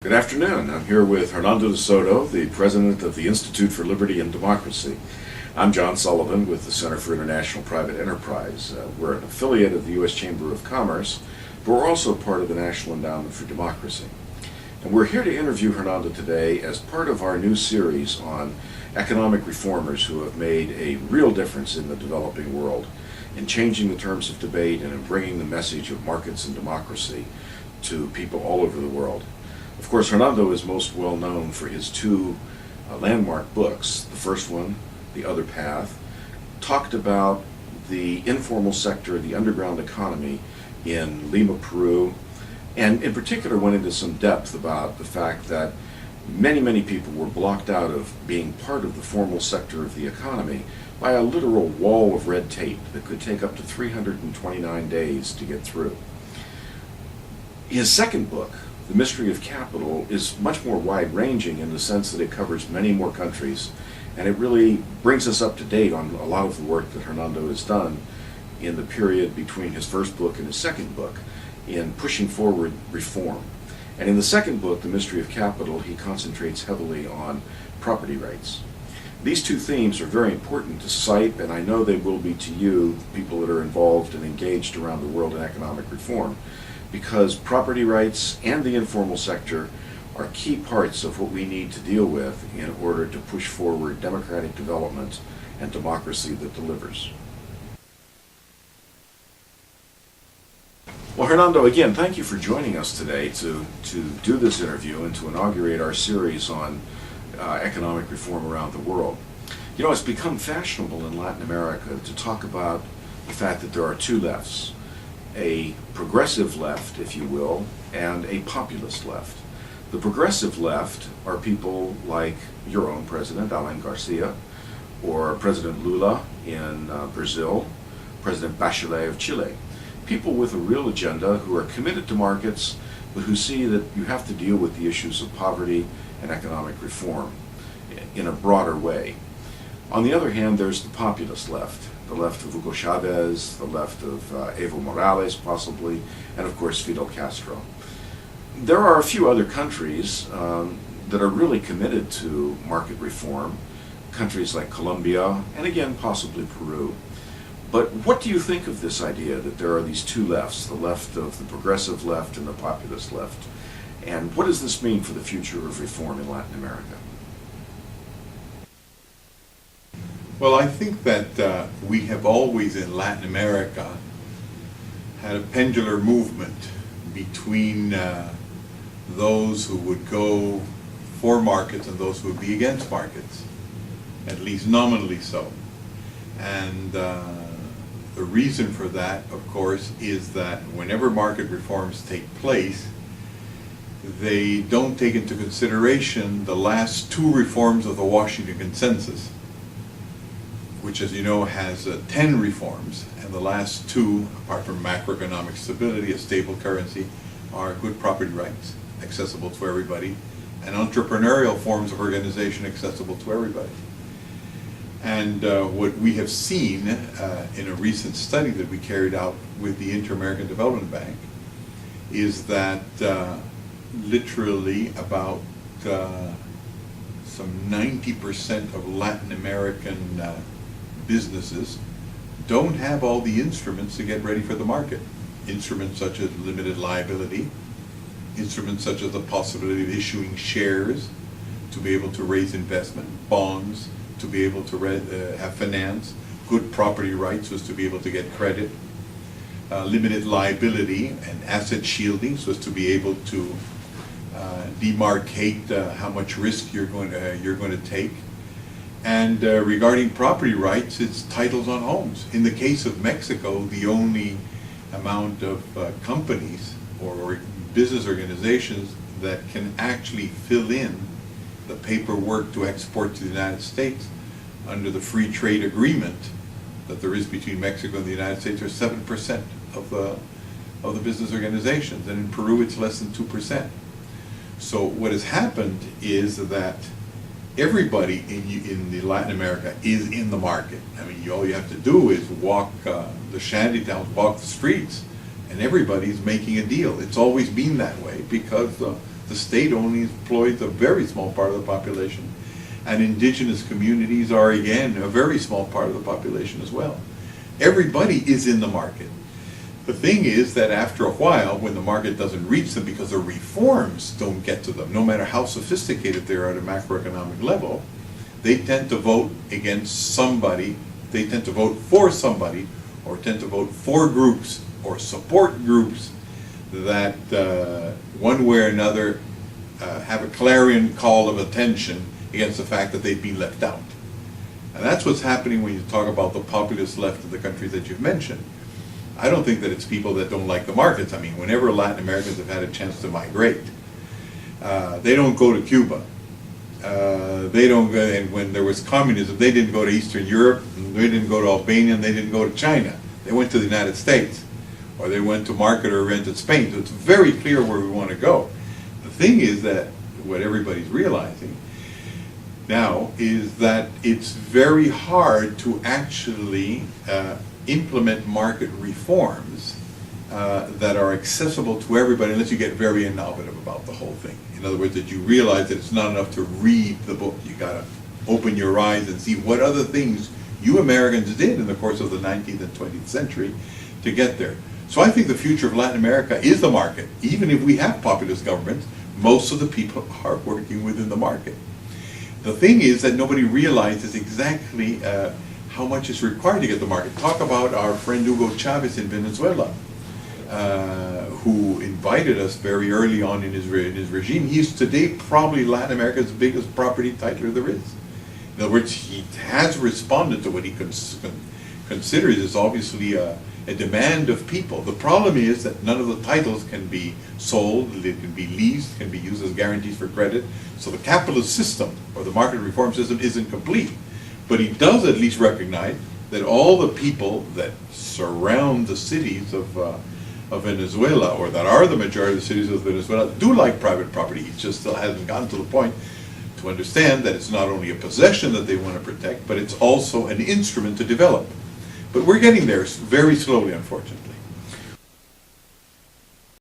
Good afternoon. I'm here with Hernando de Soto, the president of the Institute for Liberty and Democracy. I'm John Sullivan with the Center for International Private Enterprise. We're an affiliate of the U.S. Chamber of Commerce, but we're also part of the National Endowment for Democracy. And we're here to interview Hernando today as part of our new series on economic reformers who have made a real difference in the developing world, in changing the terms of debate and in bringing the message of markets and democracy to people all over the world. Of course, Hernando is most well known for his two landmark books. The first one, The Other Path, talked about the informal sector, the underground economy in Lima, Peru, and in particular went into some depth about the fact that many people were blocked out of being part of the formal sector of the economy by a literal wall of red tape that could take up to 329 days to get through. His second book, The Mystery of Capital, is much more wide-ranging in the sense that it covers many more countries, and it really brings us up to date on a lot of the work that Hernando has done in the period between his first book and his second book in pushing forward reform. And in the second book, The Mystery of Capital, he concentrates heavily on property rights. These two themes are very important to CIPE, and I know they will be to you, people that are involved and engaged around the world in economic reform, because property rights and the informal sector are key parts of what we need to deal with in order to push forward democratic development and democracy that delivers. Well, Hernando, again, thank you for joining us today to do this interview and to inaugurate our series on economic reform around the world. You know, it's become fashionable in Latin America to talk about the fact that there are two lefts: a progressive left, if you will, and a populist left. The progressive left are people like your own president, Alan Garcia, or President Lula in Brazil, President Bachelet of Chile. People with a real agenda who are committed to markets, but who see that you have to deal with the issues of poverty and economic reform in a broader way. On the other hand, there's the populist left, the left of Hugo Chavez, the left of Evo Morales possibly, and of course Fidel Castro. There are a few other countries that are really committed to market reform, countries like Colombia, and again possibly Peru. But what do you think of this idea that there are these two lefts, the left of the progressive left and the populist left? And what does this mean for the future of reform in Latin America? Well, I think that we have always in Latin America had a pendular movement between those who would go for markets and those who would be against markets, at least nominally so. And the reason for that, of course, is that whenever market reforms take place, they don't take into consideration the last two reforms of the Washington Consensus, which, as you know, has 10 reforms, and the last two, apart from macroeconomic stability, a stable currency, are good property rights, accessible to everybody, and entrepreneurial forms of organization accessible to everybody. And what we have seen in a recent study that we carried out with the Inter-American Development Bank is that literally about some 90% of Latin American businesses don't have all the instruments to get ready for the market. Instruments such as limited liability, instruments such as the possibility of issuing shares to be able to raise investment, bonds to be able to have finance, good property rights so as to be able to get credit, limited liability and asset shielding so as to be able to demarcate how much risk you're going to take. And regarding property rights, it's titles on homes. In the case of Mexico, the only amount of companies or business organizations that can actually fill in the paperwork to export to the United States under the free trade agreement that there is between Mexico and the United States are 7% of the business organizations, and in Peru it's less than 2%. So what has happened is that everybody in Latin America is in the market. I mean, all you have to do is walk the shanty towns, walk the streets, and everybody's making a deal. It's always been that way because The state only employs a very small part of the population. And indigenous communities are, again, a very small part of the population as well. Everybody is in the market. The thing is that after a while, when the market doesn't reach them because the reforms don't get to them, no matter how sophisticated they are at a macroeconomic level, they tend to vote against somebody, they tend to vote for somebody, or tend to vote for groups or support groups that one way or another have a clarion call of attention against the fact that they've been left out. And that's what's happening when you talk about the populist left of the countries that you've mentioned. I don't think that it's people that don't like the markets. I mean, whenever Latin Americans have had a chance to migrate, they don't go to Cuba. They don't go, and when there was communism, they didn't go to Eastern Europe, they didn't go to Albania, and they didn't go to China. They went to the United States, or they went to market or rented Spain. So it's very clear where we want to go. The thing is that what everybody's realizing now is that it's very hard to actually implement market reforms that are accessible to everybody unless you get very innovative about the whole thing. In other words, that you realize that it's not enough to read the book. You gotta open your eyes and see what other things you Americans did in the course of the 19th and 20th century to get there. So I think the future of Latin America is the market. Even if we have populist governments, most of the people are working within the market. The thing is that nobody realizes exactly how much is required to get the market. Talk about our friend Hugo Chavez in Venezuela, who invited us very early on in his regime. He is today probably Latin America's biggest property titler there is. In other words, he has responded to what he considers is obviously a demand of people. The problem is that none of the titles can be sold, they can be leased, can be used as guarantees for credit. So the capitalist system, or the market reform system, isn't complete. But he does at least recognize that all the people that surround the cities of Venezuela, or that are the majority of the cities of Venezuela, do like private property. He just still hasn't gotten to the point to understand that it's not only a possession that they want to protect, but it's also an instrument to develop. But we're getting there very slowly, unfortunately.